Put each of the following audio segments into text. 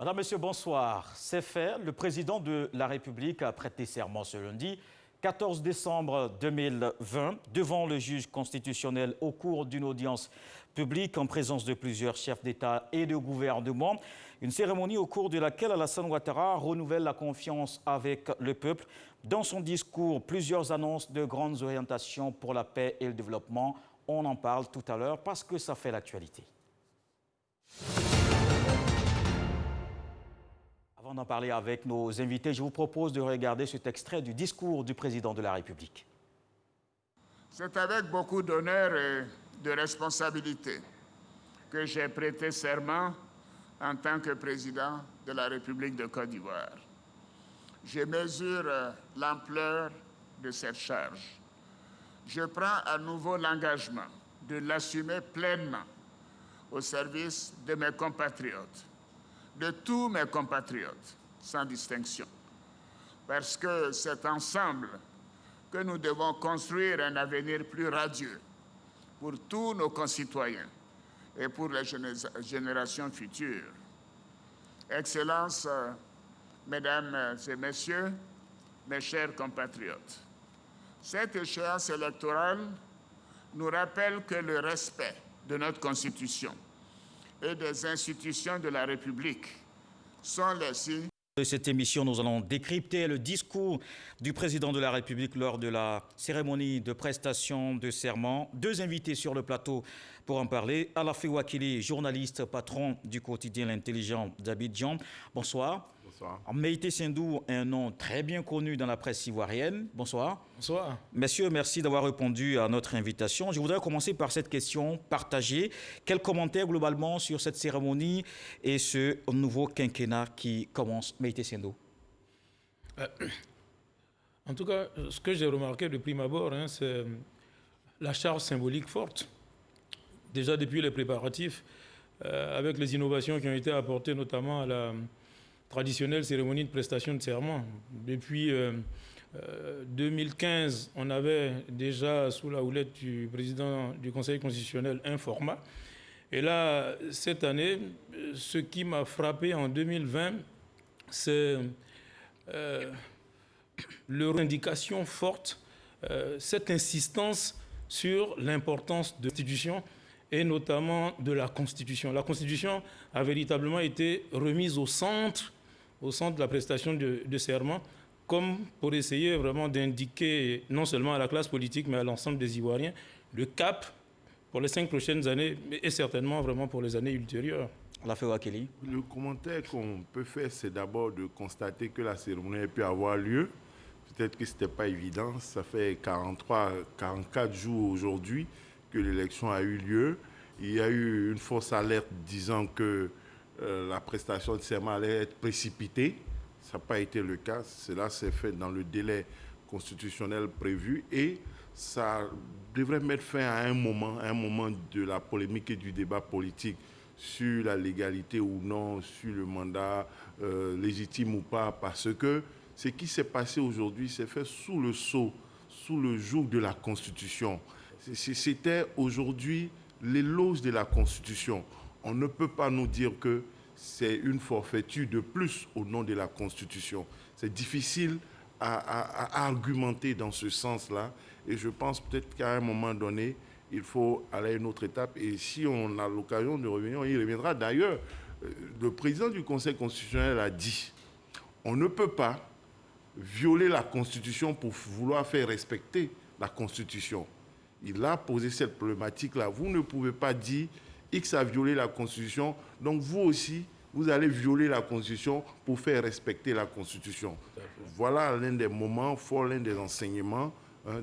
Madame, Monsieur, bonsoir. C'est fait. Le président de la République a prêté serment ce lundi, 14 décembre 2020, devant le juge constitutionnel au cours d'une audience publique en présence de plusieurs chefs d'État et de gouvernement. Une cérémonie au cours de laquelle Alassane Ouattara renouvelle la confiance avec le peuple. Dans son discours, plusieurs annonces de grandes orientations pour la paix et le développement. On en parle tout à l'heure parce que ça fait l'actualité. Avant d'en parler avec nos invités, je vous propose de regarder cet extrait du discours du président de la République. C'est avec beaucoup d'honneur et de responsabilité que j'ai prêté serment en tant que président de la République de Côte d'Ivoire. Je mesure l'ampleur de cette charge. Je prends à nouveau l'engagement de l'assumer pleinement au service de mes compatriotes, de tous mes compatriotes, sans distinction. Parce que c'est ensemble que nous devons construire un avenir plus radieux pour tous nos concitoyens et pour les générations futures. Excellences, Mesdames et Messieurs, mes chers compatriotes, cette échéance électorale nous rappelle que le respect de notre Constitution et des institutions de la République sont les signes. De cette émission, nous allons décrypter le discours du président de la République lors de la cérémonie de prestation de serment. Deux invités sur le plateau pour en parler. Alafé Ouakili, journaliste, patron du quotidien L'Intelligent d'Abidjan. Bonsoir. Bonsoir. Meïté Sindou, un nom très bien connu dans la presse ivoirienne. Bonsoir. Bonsoir. Messieurs, merci d'avoir répondu à notre invitation. Je voudrais commencer par cette question partagée. Quel commentaire globalement sur cette cérémonie et ce nouveau quinquennat qui commence? Meïté Sindou. En tout cas, ce que j'ai remarqué de prime abord, c'est la charge symbolique forte. Déjà depuis les préparatifs, avec les innovations qui ont été apportées notamment à la traditionnelle cérémonie de prestation de serment. Depuis 2015, on avait déjà, sous la houlette du président du Conseil constitutionnel, un format. Et là, cette année, ce qui m'a frappé en 2020, c'est leur indication forte, cette insistance sur l'importance de l'institution et notamment de la Constitution. La Constitution a véritablement été remise au centre de la prestation de serment, comme pour essayer vraiment d'indiquer non seulement à la classe politique, mais à l'ensemble des Ivoiriens, le cap pour les 5 prochaines années et certainement vraiment pour les années ultérieures. Alafé Ouakili. Le commentaire qu'on peut faire, c'est d'abord de constater que la cérémonie a pu avoir lieu. Peut-être que ce n'était pas évident. Ça fait 44 jours aujourd'hui que l'élection a eu lieu. Il y a eu une fausse alerte disant que la prestation de serment allait être précipitée. Ça n'a pas été le cas. Cela s'est fait dans le délai constitutionnel prévu et ça devrait mettre fin à un moment de la polémique et du débat politique sur la légalité ou non, sur le mandat légitime ou pas, parce que ce qui s'est passé aujourd'hui s'est fait sous le sceau, sous le joug de la Constitution. C'était aujourd'hui l'éloge de la Constitution. On ne peut pas nous dire que c'est une forfaiture de plus au nom de la Constitution. C'est difficile à argumenter dans ce sens-là. Et je pense peut-être qu'à un moment donné, il faut aller à une autre étape. Et si on a l'occasion de revenir, on y reviendra. D'ailleurs, le président du Conseil constitutionnel a dit on ne peut pas violer la Constitution pour vouloir faire respecter la Constitution. Il a posé cette problématique-là. Vous ne pouvez pas dire X a violé la Constitution, donc vous aussi, vous allez violer la Constitution pour faire respecter la Constitution. Voilà l'un des moments forts, l'un des enseignements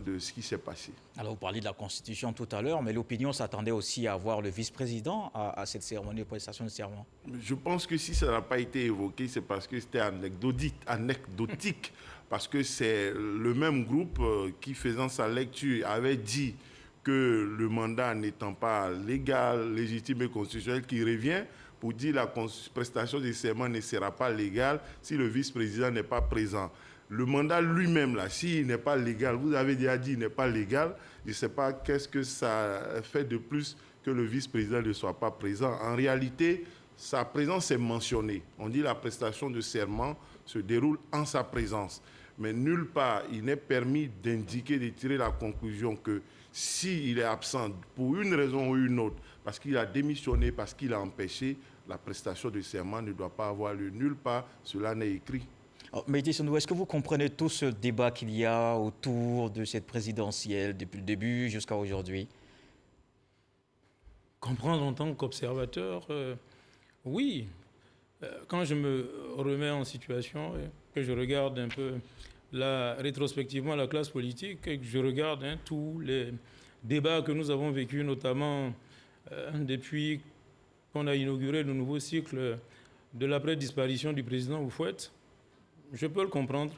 de ce qui s'est passé. Alors, vous parliez de la Constitution tout à l'heure, mais l'opinion s'attendait aussi à voir le vice-président à cette cérémonie de prestation de serment. Je pense que si ça n'a pas été évoqué, c'est parce que c'était anecdotique, parce que c'est le même groupe qui, faisant sa lecture, avait dit que le mandat n'étant pas légal, légitime et constitutionnel, qui revient pour dire que la prestation de serment ne sera pas légale si le vice-président n'est pas présent. Le mandat lui-même, là, s'il n'est pas légal, vous avez déjà dit qu'il n'est pas légal, je ne sais pas qu'est-ce que ça fait de plus que le vice-président ne soit pas présent. En réalité, sa présence est mentionnée. On dit la prestation de serment se déroule en sa présence. Mais nulle part, il n'est permis d'indiquer, de tirer la conclusion que s'il est absent pour une raison ou une autre, parce qu'il a démissionné, parce qu'il a empêché, la prestation de serment ne doit pas avoir lieu. Nulle part, cela n'est écrit. Meïté Sendou, est-ce que vous comprenez tout ce débat qu'il y a autour de cette présidentielle depuis le début jusqu'à aujourd'hui? Comprendre en tant qu'observateur, oui. Quand je me remets en situation, que je regarde un peu rétrospectivement la classe politique, et que je regarde tous les débats que nous avons vécus, notamment depuis qu'on a inauguré le nouveau cycle de l'après-disparition du président Houphouët, je peux le comprendre.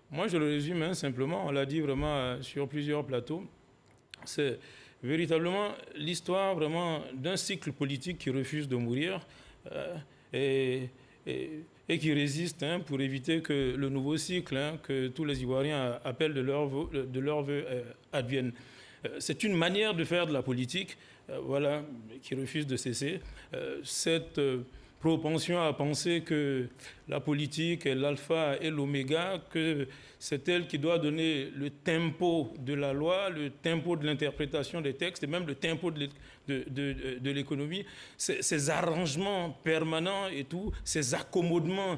Moi, je le résume simplement, on l'a dit vraiment sur plusieurs plateaux, c'est véritablement l'histoire vraiment d'un cycle politique qui refuse de mourir et qui résiste pour éviter que le nouveau cycle que tous les Ivoiriens appellent de leur vœu advienne. C'est une manière de faire de la politique voilà, qui refuse de cesser. Cette propension à penser que la politique est l'alpha et l'oméga, que c'est elle qui doit donner le tempo de la loi, le tempo de l'interprétation des textes et même le tempo de l'économie. Ces arrangements permanents et tout, ces accommodements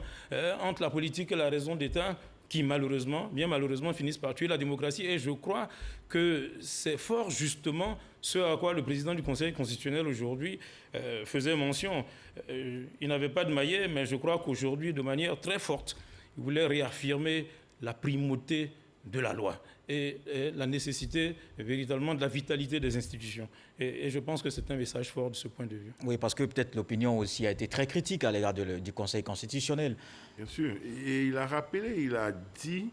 entre la politique et la raison d'État qui malheureusement, bien malheureusement, finissent par tuer la démocratie. Et je crois que c'est fort justement ce à quoi le président du Conseil constitutionnel aujourd'hui faisait mention. Il n'avait pas de maillet, mais je crois qu'aujourd'hui, de manière très forte, il voulait réaffirmer la primauté de la loi et la nécessité véritablement de la vitalité des institutions. Et je pense que c'est un message fort de ce point de vue. Oui, parce que peut-être l'opinion aussi a été très critique à l'égard du Conseil constitutionnel. Bien sûr. Et il a rappelé, il a dit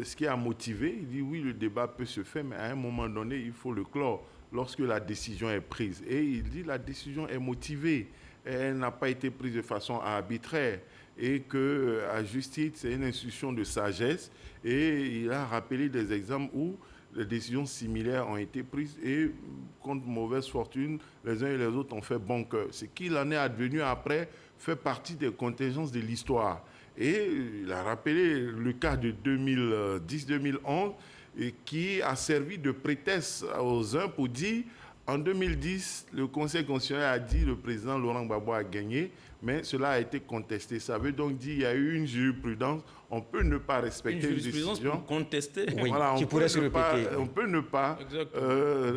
ce qui a motivé. Il dit oui, le débat peut se faire, mais à un moment donné, il faut le clore lorsque la décision est prise. Et il dit la décision est motivée. Elle n'a pas été prise de façon arbitraire. Et que, à juste titre, c'est une institution de sagesse. Et il a rappelé des exemples où les décisions similaires ont été prises et, contre mauvaise fortune, les uns et les autres ont fait bon cœur. Ce qu'il en est advenu après fait partie des contingences de l'histoire. Et il a rappelé le cas de 2010-2011 qui a servi de prétexte aux uns pour dire en 2010, le Conseil constitutionnel a dit que le président Laurent Gbagbo a gagné, mais cela a été contesté. Ça veut donc dire qu'il y a eu une jurisprudence. On peut ne pas respecter une décision. Contestée. Oui, voilà, qui pourrait se répéter. On peut ne pas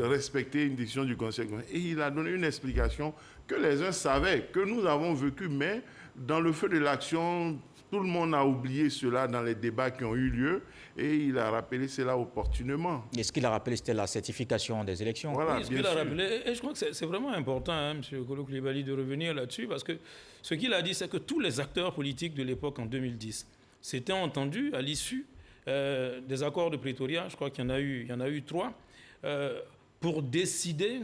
respecter une décision du Conseil constitutionnel. Et il a donné une explication que les uns savaient, que nous avons vécu, mais dans le feu de l'action, tout le monde a oublié cela dans les débats qui ont eu lieu et il a rappelé cela opportunément. Et ce qu'il a rappelé, c'était la certification des élections. Voilà, oui, ce qu'il a rappelé, et je crois que c'est vraiment important, M. Kolo Coulibaly, de revenir là-dessus, parce que ce qu'il a dit, c'est que tous les acteurs politiques de l'époque, en 2010, s'étaient entendus à l'issue des accords de Pretoria, je crois qu'il y en a eu 3, pour décider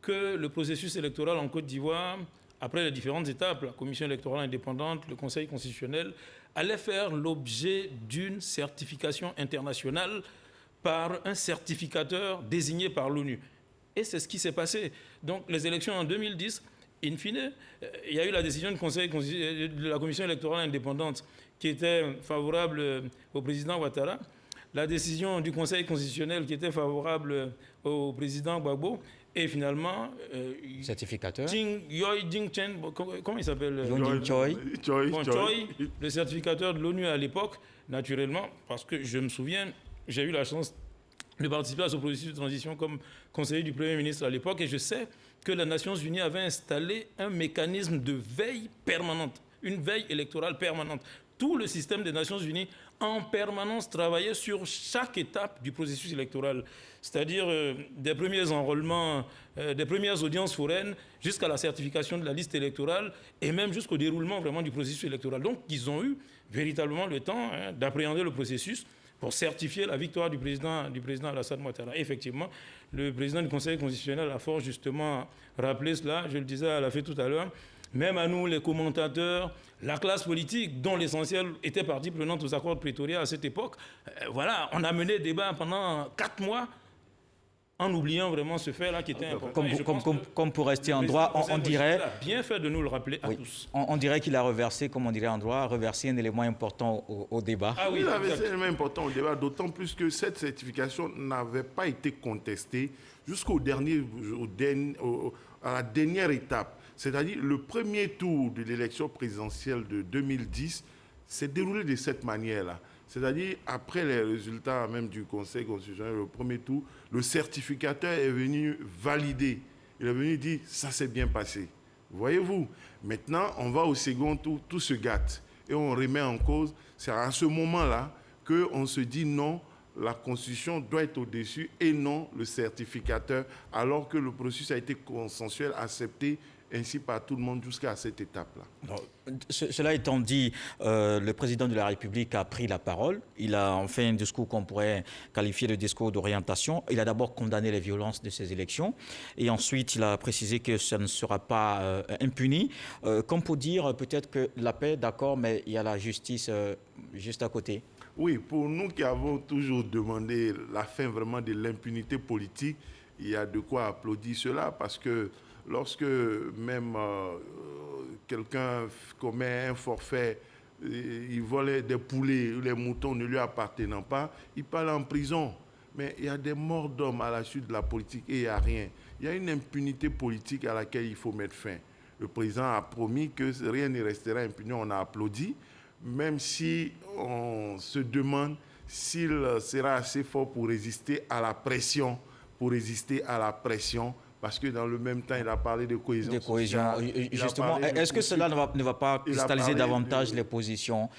que le processus électoral en Côte d'Ivoire, après les différentes étapes, la commission électorale indépendante, le Conseil constitutionnel, allait faire l'objet d'une certification internationale par un certificateur désigné par l'ONU. Et c'est ce qui s'est passé. Donc les élections en 2010, in fine, il y a eu la décision de la commission électorale indépendante qui était favorable au président Ouattara, la décision du Conseil constitutionnel qui était favorable au président Gbagbo, et finalement, certificateur. Comment il s'appelle? Choi, le certificateur de l'ONU à l'époque, naturellement, parce que je me souviens, j'ai eu la chance de participer à ce processus de transition comme conseiller du Premier ministre à l'époque, et je sais que les Nations Unies avaient installé un mécanisme de veille permanente, une veille électorale permanente. Tout le système des Nations Unies en permanence travaillait sur chaque étape du processus électoral, c'est-à-dire des premiers enrôlements, des premières audiences foraines jusqu'à la certification de la liste électorale et même jusqu'au déroulement vraiment du processus électoral. Donc, ils ont eu véritablement le temps d'appréhender le processus pour certifier la victoire du président Alassane Ouattara. Effectivement, le président du Conseil constitutionnel a fort justement rappelé cela, je le disais à la fin tout à l'heure, même à nous, les commentateurs, la classe politique, dont l'essentiel était partie prenante aux accords de Pretoria à cette époque, voilà, on a mené débat pendant 4 mois en oubliant vraiment ce fait-là qui était important. Comme pour rester en droit, on dirait... Il a bien fait de nous le rappeler à tous. On dirait qu'il a reversé, comme on dirait en droit, reversé un élément important au débat. Ah oui, il a reversé un élément important au débat, d'autant plus que cette certification n'avait pas été contestée à la dernière étape. C'est-à-dire le premier tour de l'élection présidentielle de 2010 s'est déroulé de cette manière-là. C'est-à-dire, après les résultats même du Conseil constitutionnel, le premier tour, le certificateur est venu valider. Il est venu dire, ça s'est bien passé. Voyez-vous, maintenant, on va au second tour, tout se gâte. Et on remet en cause. C'est à ce moment-là qu'on se dit non, la Constitution doit être au-dessus et non le certificateur, alors que le processus a été consensuel, accepté ainsi par tout le monde jusqu'à cette étape-là. Cela étant dit, le président de la République a pris la parole. Il a fait un discours qu'on pourrait qualifier de discours d'orientation. Il a d'abord condamné les violences de ces élections et ensuite il a précisé que ça ne sera pas impuni. Comme pour dire peut-être que la paix, d'accord, mais il y a la justice juste à côté. Oui, pour nous qui avons toujours demandé la fin vraiment de l'impunité politique, il y a de quoi applaudir cela parce que lorsque même quelqu'un commet un forfait, il volait des poulets ou les moutons ne lui appartenant pas, il part en prison. Mais il y a des morts d'hommes à la suite de la politique et il n'y a rien. Il y a une impunité politique à laquelle il faut mettre fin. Le président a promis que rien ne restera impuni, on a applaudi, même si on se demande s'il sera assez fort pour résister à la pression, parce que dans le même temps, il a parlé de cohésion sociale. Justement, est-ce que cela ne va pas cristalliser davantage les positions,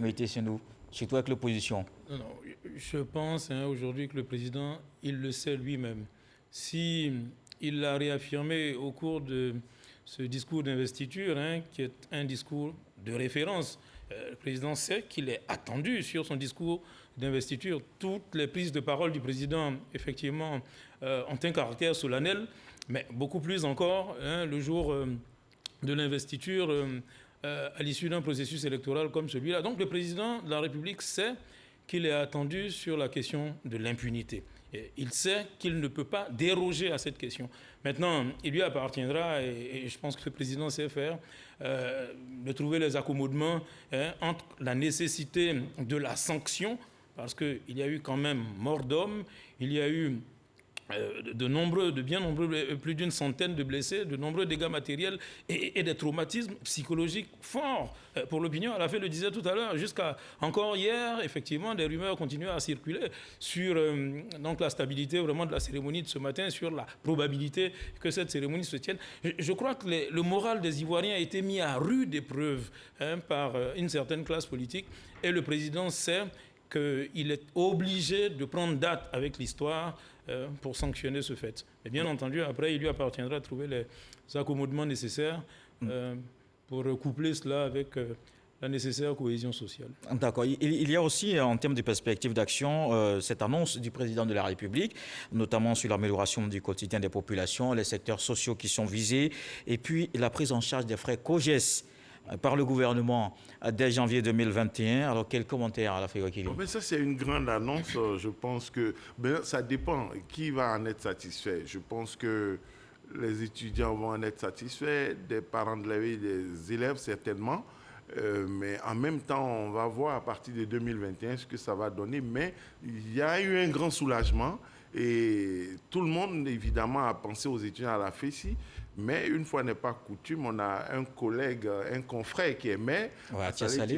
mettez chez nous, surtout avec l'opposition? Non, je pense aujourd'hui que le président, il le sait lui-même. Si il l'a réaffirmé au cours de ce discours d'investiture, qui est un discours de référence, le président sait qu'il est attendu sur son discours d'investiture. Toutes les prises de parole du président, effectivement, ont un caractère solennel, mais beaucoup plus encore le jour de l'investiture à l'issue d'un processus électoral comme celui-là. Donc le président de la République sait qu'il est attendu sur la question de l'impunité. Il sait qu'il ne peut pas déroger à cette question. Maintenant, il lui appartiendra, et je pense que le président sait faire, de trouver les accommodements entre la nécessité de la sanction, parce qu'il y a eu quand même mort d'hommes, il y a eu bien nombreux, plus d'une centaine de blessés, de nombreux dégâts matériels et des traumatismes psychologiques forts pour l'opinion. Alafé le disait tout à l'heure, jusqu'à encore hier, effectivement, des rumeurs continuaient à circuler sur donc la stabilité vraiment de la cérémonie de ce matin, sur la probabilité que cette cérémonie se tienne. Je crois que le moral des Ivoiriens a été mis à rude épreuve par une certaine classe politique et le président sait qu'il est obligé de prendre date avec l'histoire pour sanctionner ce fait. Et bien entendu, après, il lui appartiendra de trouver les accommodements nécessaires pour coupler cela avec la nécessaire cohésion sociale. D'accord. Il y a aussi, en termes de perspectives d'action, cette annonce du président de la République, notamment sur l'amélioration du quotidien des populations, les secteurs sociaux qui sont visés, et puis la prise en charge des frais COGES par le gouvernement dès janvier 2021. Alors, quel commentaire à la Février? Ça, c'est une grande annonce. Je pense que ça dépend. Qui va en être satisfait? Je pense que les étudiants vont en être satisfaits, des parents des élèves certainement. Mais en même temps, on va voir à partir de 2021 ce que ça va donner. Mais il y a eu un grand soulagement et tout le monde, évidemment, a pensé aux étudiants à la FESI. Mais une fois n'est pas coutume, on a un collègue, un confrère qui est maire,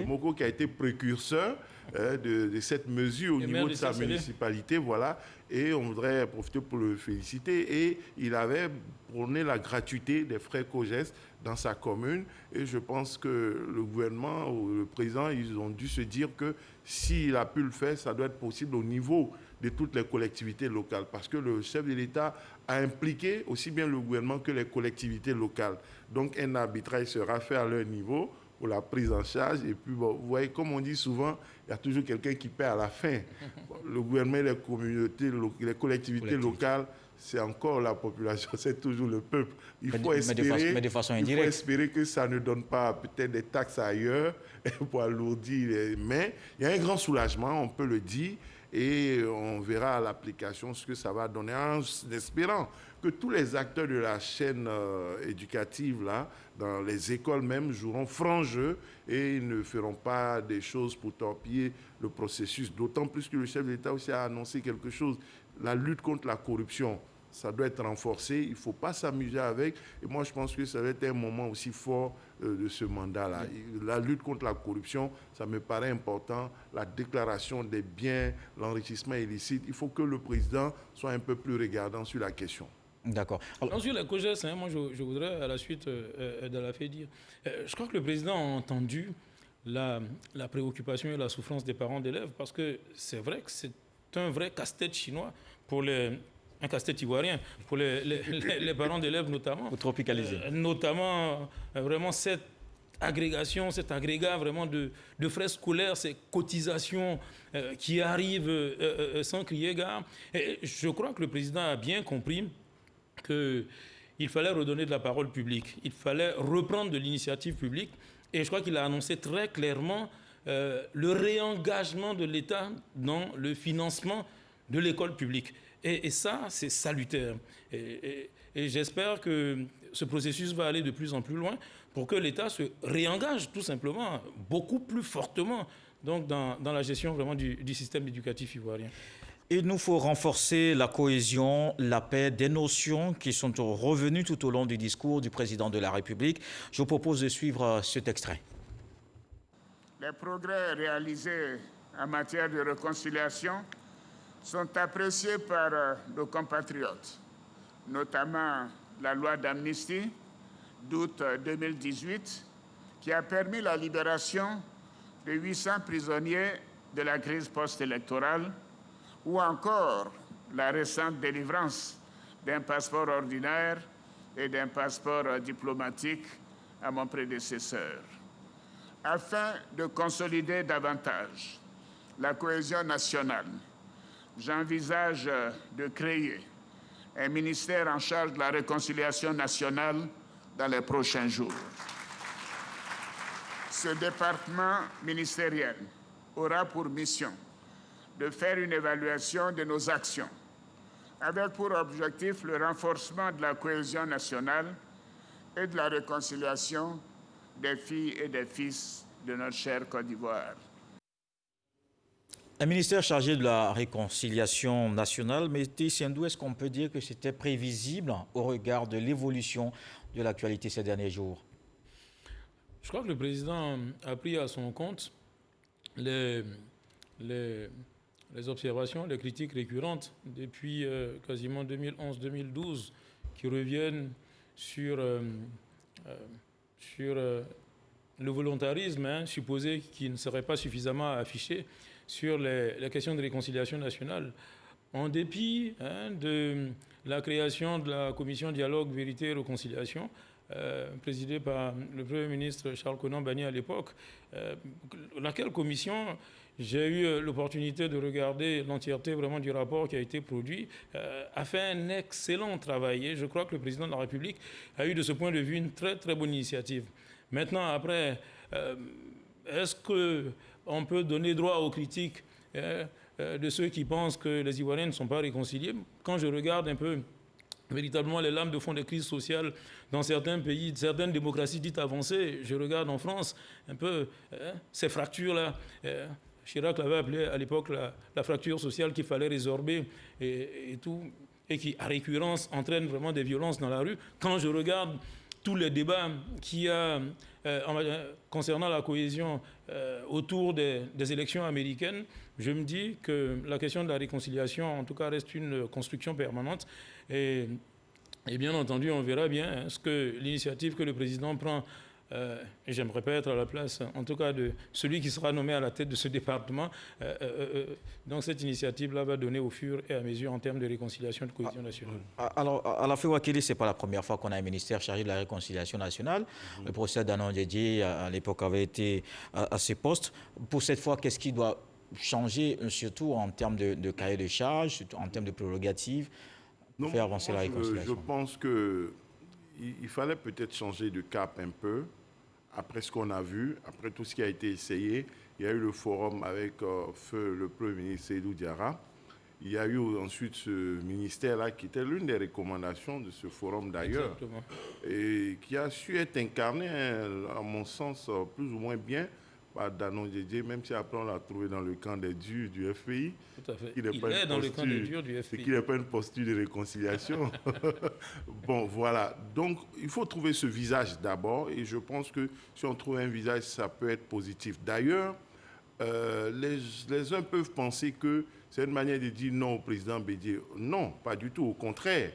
Moko, qui a été précurseur de cette mesure au niveau de sa municipalité. Voilà. Et on voudrait profiter pour le féliciter. Et il avait prôné la gratuité des frais COGES dans sa commune. Et je pense que le gouvernement ou le président, ils ont dû se dire que s'il a pu le faire, ça doit être possible au niveau de toutes les collectivités locales. Parce que le chef de l'État a impliqué aussi bien le gouvernement que les collectivités locales. Donc un arbitrage sera fait à leur niveau pour la prise en charge. Et puis, bon, vous voyez, comme on dit souvent, il y a toujours quelqu'un qui paie à la fin. Le gouvernement et les communautés, les collectivités locales, c'est encore la population, c'est toujours le peuple. Il faut espérer que ça ne donne pas peut-être des taxes ailleurs pour alourdir. Mais il y a un grand soulagement, on peut le dire. et on verra à l'application ce que ça va donner, en espérant que tous les acteurs de la chaîne éducative, là, dans les écoles même, joueront franc jeu et ne feront pas des choses pour torpiller le processus. D'autant plus que le chef de l'État aussi a annoncé quelque chose, la lutte contre la corruption. Ça doit être renforcé, il ne faut pas s'amuser avec. Et moi, je pense que ça va être un moment aussi fort de ce mandat-là. La lutte contre la corruption, ça me paraît important. La déclaration des biens, l'enrichissement illicite, il faut que le président soit un peu plus regardant sur la question. D'accord. Ensuite, la COJES, moi, je voudrais, à la suite de la fait dire, je crois que le président a entendu la préoccupation et la souffrance des parents d'élèves, parce que c'est vrai que c'est un vrai casse-tête chinois pour un casse-tête ivoirien pour les parents d'élèves notamment. Pour tropicaliser. Notamment, vraiment, cette agrégation, cet agrégat vraiment de frais scolaires, ces cotisations qui arrivent sans crier gare. Et je crois que le président a bien compris qu'il fallait redonner de la parole publique. Il fallait reprendre de l'initiative publique. Et je crois qu'il a annoncé très clairement le réengagement de l'État dans le financement de l'école publique. Et ça, c'est salutaire. Et j'espère que ce processus va aller de plus en plus loin pour que l'État se réengage tout simplement, beaucoup plus fortement donc dans la gestion vraiment du système éducatif ivoirien. Il nous faut renforcer la cohésion, la paix, des notions qui sont revenues tout au long du discours du président de la République. Je vous propose de suivre cet extrait. Les progrès réalisés en matière de réconciliation sont appréciés par nos compatriotes, notamment la loi d'amnistie d'août 2018 qui a permis la libération de 800 prisonniers de la crise post-électorale, ou encore la récente délivrance d'un passeport ordinaire et d'un passeport diplomatique à mon prédécesseur. Afin de consolider davantage la cohésion nationale, j'envisage de créer un ministère en charge de la réconciliation nationale dans les prochains jours. Ce département ministériel aura pour mission de faire une évaluation de nos actions, avec pour objectif le renforcement de la cohésion nationale et de la réconciliation des filles et des fils de notre chère Côte d'Ivoire. Un ministère chargé de la réconciliation nationale, mais Sendou, est-ce qu'on peut dire que c'était prévisible au regard de l'évolution de l'actualité ces derniers jours? Je crois que le président a pris à son compte les observations, les critiques récurrentes depuis quasiment 2011-2012 qui reviennent sur le volontarisme supposé qui ne serait pas suffisamment affiché sur les questions de réconciliation nationale. En dépit de la création de la commission dialogue, vérité et réconciliation, présidée par le Premier ministre Charles Konan Banny à l'époque, laquelle commission j'ai eu l'opportunité de regarder l'entièreté vraiment du rapport qui a été produit, a fait un excellent travail. Et je crois que le président de la République a eu de ce point de vue une très très bonne initiative. Maintenant, après, est-ce qu'on peut donner droit aux critiques de ceux qui pensent que les Ivoiriens ne sont pas réconciliés? Quand je regarde un peu véritablement les lames de fond des crises sociales dans certains pays, certaines démocraties dites avancées, je regarde en France un peu ces fractures-là. Chirac l'avait appelé à l'époque la fracture sociale qu'il fallait résorber et tout, et qui, à récurrence, entraîne vraiment des violences dans la rue. Quand je regarde tous les débats qu'il y a concernant la cohésion autour des élections américaines, je me dis que la question de la réconciliation, en tout cas, reste une construction permanente. Et bien entendu, on verra bien ce que l'initiative que le président prend. Et j'aimerais pas être à la place, en tout cas, de celui qui sera nommé à la tête de ce département. Donc cette initiative-là va donner au fur et à mesure en termes de réconciliation et de cohésion nationale. Alors, à la Féouakili, ce n'est pas la première fois qu'on a un ministère chargé de la réconciliation nationale. Le professeur Danon Didier, à l'époque, avait été à ce poste. Pour cette fois, qu'est-ce qui doit changer, surtout en termes de cahier de charges, surtout en termes de prérogatives, pour faire avancer la réconciliation? Je pense qu'il fallait peut-être changer de cap un peu après ce qu'on a vu, après tout ce qui a été essayé. Il y a eu le forum avec feu le Premier ministre Seydou Diarra. Il y a eu ensuite ce ministère-là qui était l'une des recommandations de ce forum d'ailleurs, et qui a su être incarné, à mon sens, plus ou moins bien par Danon Diédié, même si après on l'a trouvé dans le camp des durs du FPI. Tout à fait. Il est dans le camp des durs du FPI. C'est qu'il n'est pas une posture de réconciliation. Bon, voilà. Donc, il faut trouver ce visage d'abord, et je pense que si on trouve un visage, ça peut être positif. D'ailleurs, les uns peuvent penser que c'est une manière de dire non au président Bédié. Non, pas du tout. Au contraire,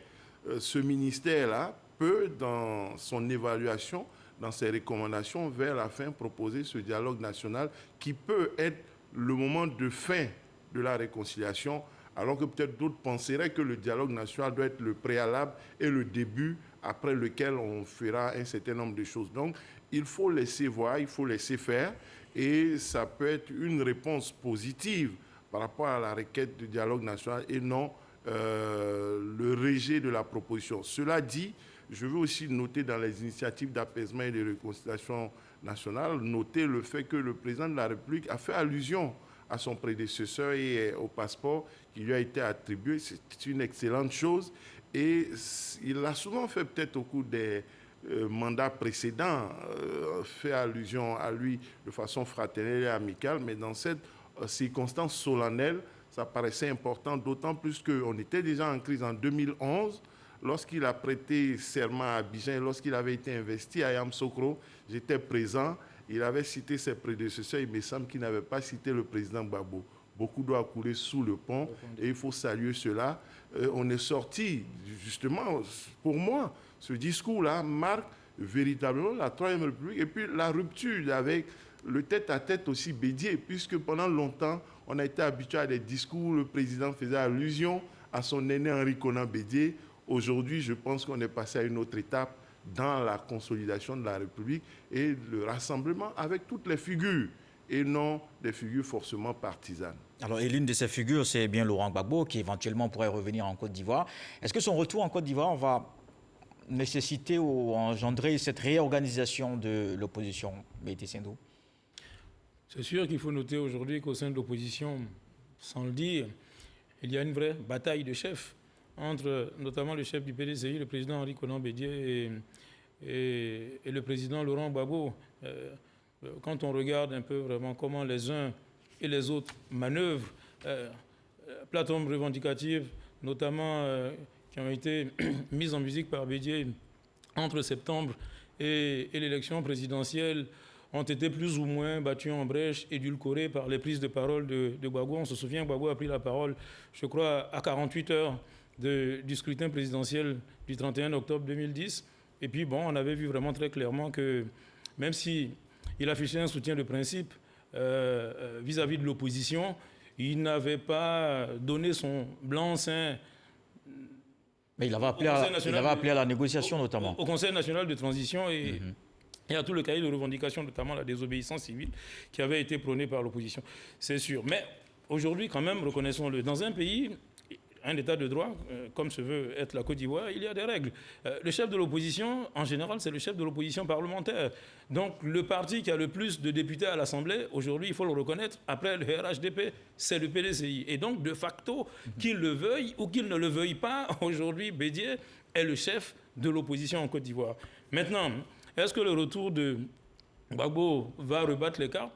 ce ministère-là peut, dans son évaluation, dans ses recommandations, vers la fin, proposer ce dialogue national qui peut être le moment de fin de la réconciliation, alors que peut-être d'autres penseraient que le dialogue national doit être le préalable et le début après lequel on fera un certain nombre de choses. Donc, il faut laisser voir, il faut laisser faire, et ça peut être une réponse positive par rapport à la requête du dialogue national et non le rejet de la proposition. Cela dit, je veux aussi noter dans les initiatives d'apaisement et de réconciliation nationale, noter le fait que le président de la République a fait allusion à son prédécesseur et au passeport qui lui a été attribué. C'est une excellente chose et il l'a souvent fait peut-être au cours des mandats précédents, fait allusion à lui de façon fraternelle et amicale, mais dans cette circonstance solennelle, ça paraissait important, d'autant plus qu'on était déjà en crise en 2011, lorsqu'il a prêté serment à Abidjan, lorsqu'il avait été investi à Yamoussoukro, j'étais présent, il avait cité ses prédécesseurs, il me semble qu'il n'avait pas cité le président Gbagbo. Beaucoup doit couler sous le pont et il faut saluer cela. On est sorti, justement, pour moi, ce discours-là marque véritablement la Troisième République et puis la rupture avec le tête-à-tête aussi Bédié, puisque pendant longtemps, on a été habitué à des discours où le président faisait allusion à son aîné Henri Konan Bédié. Aujourd'hui, je pense qu'on est passé à une autre étape dans la consolidation de la République et le rassemblement avec toutes les figures et non des figures forcément partisanes. Alors, et l'une de ces figures, c'est bien Laurent Gbagbo, qui éventuellement pourrait revenir en Côte d'Ivoire. Est-ce que son retour en Côte d'Ivoire va nécessiter ou engendrer cette réorganisation de l'opposition, Bédié Sindou? C'est sûr qu'il faut noter aujourd'hui qu'au sein de l'opposition, sans le dire, il y a une vraie bataille de chefs entre notamment le chef du PDCI, le président Henri Konan Bédié, et le président Laurent Gbagbo. Quand on regarde un peu vraiment comment les uns et les autres manœuvrent, plateformes revendicatives, notamment qui ont été mises en musique par Bédié entre septembre et l'élection présidentielle, ont été plus ou moins battus en brèche, édulcorés par les prises de parole de Gbagbo. On se souvient, Gbagbo a pris la parole, je crois, à 48 heures du scrutin présidentiel du 31 octobre 2010. Et puis, bon, on avait vu vraiment très clairement que même s'il affichait un soutien de principe vis-à-vis de l'opposition, il n'avait pas donné son blanc-seing. Mais il avait appelé à la négociation, notamment. Au Conseil national de transition et à tout le cahier de revendications, notamment la désobéissance civile, qui avait été prônée par l'opposition. C'est sûr. Mais aujourd'hui, quand même, reconnaissons-le, dans un pays, un état de droit, comme se veut être la Côte d'Ivoire, il y a des règles. Le chef de l'opposition, en général, c'est le chef de l'opposition parlementaire. Donc, le parti qui a le plus de députés à l'Assemblée, aujourd'hui, il faut le reconnaître, après le RHDP, c'est le PDCI. Et donc, de facto, qu'il le veuille ou qu'il ne le veuille pas, aujourd'hui, Bédié est le chef de l'opposition en Côte d'Ivoire. Maintenant, est-ce que le retour de Gbagbo va rebattre les cartes?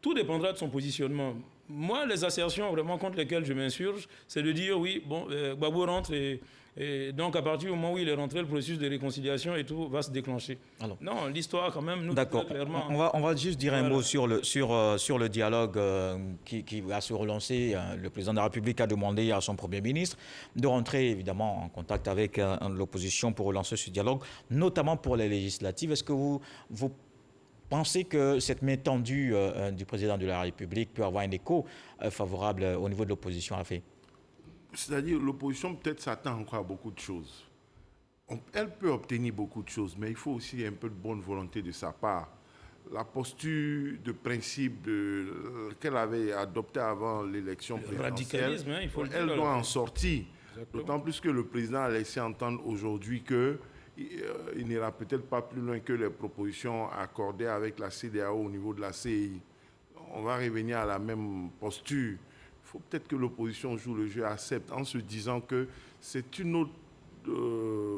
Tout dépendra de son positionnement. Moi, les assertions vraiment contre lesquelles je m'insurge, c'est de dire, oui, bon, Gbagbo rentre et donc à partir du moment où il est rentré, le processus de réconciliation et tout va se déclencher. Alors, non, l'histoire quand même nous dit clairement. On va juste dire un mot sur le dialogue qui va se relancer. Le président de la République a demandé à son Premier ministre de rentrer évidemment en contact avec l'opposition pour relancer ce dialogue, notamment pour les législatives. Est-ce que vous pensez que cette main tendue du président de la République peut avoir un écho favorable au niveau de l'opposition à la fait? C'est-à-dire l'opposition peut-être s'attend encore à beaucoup de choses. Elle peut obtenir beaucoup de choses, mais il faut aussi un peu de bonne volonté de sa part. La posture de principe qu'elle avait adoptée avant l'élection présidentielle, elle doit en sortir. D'autant plus que le président a laissé entendre aujourd'hui il n'ira peut-être pas plus loin que les propositions accordées avec la CEDEAO au niveau de la CEI. On va revenir à la même posture. Il faut peut-être que l'opposition joue le jeu, accepte, en se disant que c'est une autre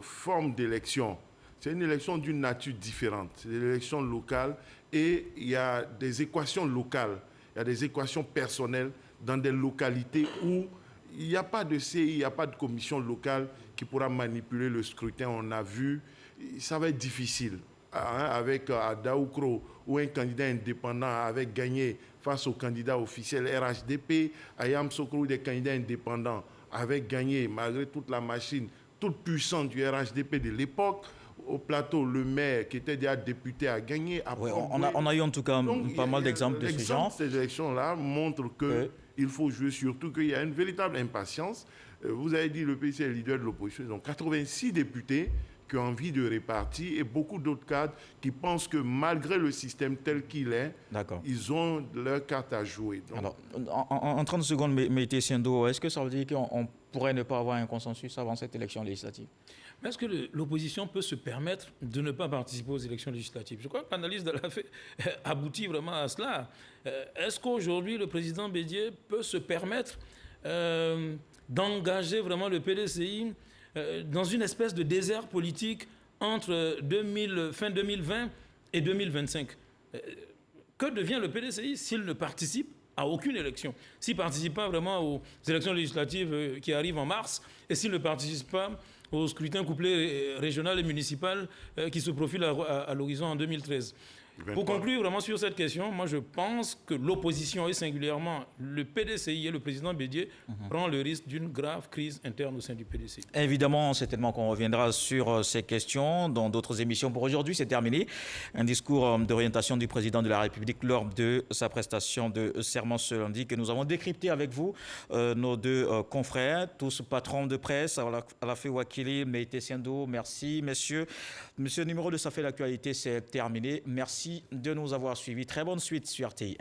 forme d'élection. C'est une élection d'une nature différente. C'est une élection locale et il y a des équations locales, il y a des équations personnelles dans des localités où il n'y a pas de CI, il n'y a pas de commission locale qui pourra manipuler le scrutin. On a vu, ça va être difficile. Avec Daoukro, où un candidat indépendant avait gagné face au candidat officiel RHDP, Ayam Sokro, des candidats indépendants, avaient gagné malgré toute la machine, toute puissante du RHDP de l'époque. Au plateau, le maire qui était déjà député a gagné. Oui, on a eu en tout cas pas mal d'exemples de ce genre. Ces élections-là montrent qu'il faut jouer, surtout qu'il y a une véritable impatience. Vous avez dit le PDC est leader de l'opposition. Ils ont 86 députés qui ont envie de répartir et beaucoup d'autres cadres qui pensent que malgré le système tel qu'il est, ils ont leur carte à jouer. Donc, alors, en 30 secondes, Meïté Sendo, est-ce que ça veut dire qu'on pourrait ne pas avoir un consensus avant cette élection législative? Mais est-ce que l'opposition peut se permettre de ne pas participer aux élections législatives? Je crois que l'analyse de la fait aboutit vraiment à cela. Est-ce qu'aujourd'hui, le président Bédié peut se permettre d'engager vraiment le PDCI dans une espèce de désert politique entre fin 2020 et 2025? Que devient le PDCI s'il ne participe à aucune élection? S'il ne participe pas vraiment aux élections législatives qui arrivent en mars et s'il ne participe pas au scrutin couplé régional et municipal qui se profile à l'horizon en 2013. 23. Pour conclure vraiment sur cette question, moi je pense que l'opposition et singulièrement le PDCI et le président Bédié prend le risque d'une grave crise interne au sein du PDCI. Évidemment, certainement qu'on reviendra sur ces questions dans d'autres émissions. Pour aujourd'hui, c'est terminé. Un discours d'orientation du président de la République lors de sa prestation de serment ce lundi que nous avons décrypté avec vous, nos deux confrères, tous patrons de presse, Alafé Wakili, Meïté Sendo. Merci, messieurs. Monsieur, le numéro de Ça fait l'actualité, c'est terminé. Merci de nous avoir suivis. Très bonne suite sur RTI.